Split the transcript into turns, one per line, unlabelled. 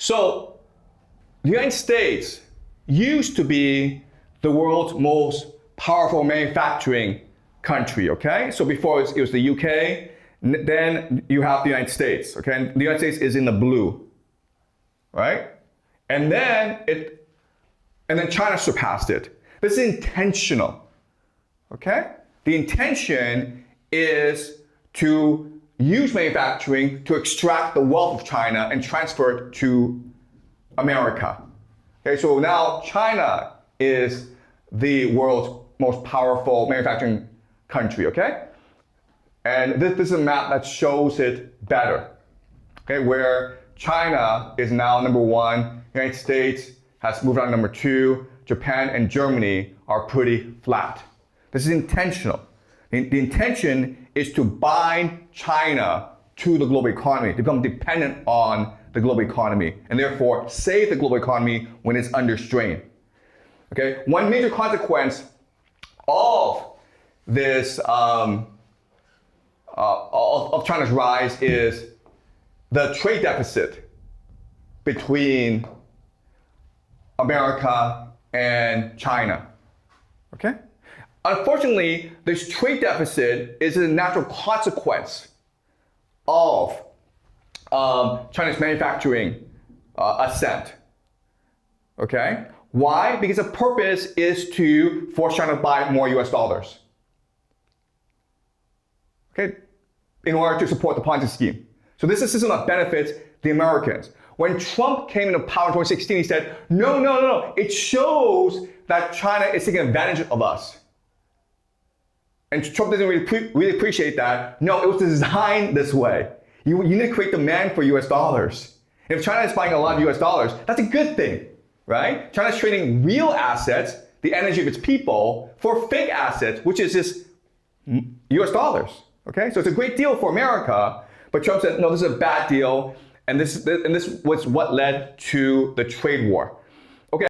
So the United States used to be the world's most powerful manufacturing country, okay? So before it was the UK, then you have the United States, okay? And the United States is in the blue, right? And then China surpassed it. This is intentional, okay? The intention is to use manufacturing to extract the wealth of China and transfer it to America. Okay, so now China is the world's most powerful manufacturing country, okay? And this is a map that shows it better, okay? Where China is now number one, United States has moved on to number two, Japan and Germany are pretty flat. This is intentional. The intention is to bind China to the global economy, to become dependent on the global economy, and therefore save the global economy when it's under strain. Okay, one major consequence of this of China's rise is the trade deficit between America and China. Okay. Unfortunately, this trade deficit is a natural consequence of China's manufacturing ascent. Okay? Why? Because the purpose is to force China to buy more US dollars. Okay? In order to support the Ponzi scheme. So this is a system that benefits the Americans. When Trump came into power in 2016, he said, no. It shows that China is taking advantage of us. And Trump doesn't really appreciate that. No, it was designed this way. You need to create demand for US dollars. If China is buying a lot of US dollars, that's a good thing, right? China's trading real assets, the energy of its people, for fake assets, which is just US dollars, okay? So it's a great deal for America, but Trump said, no, this is a bad deal, and this was what led to the trade war.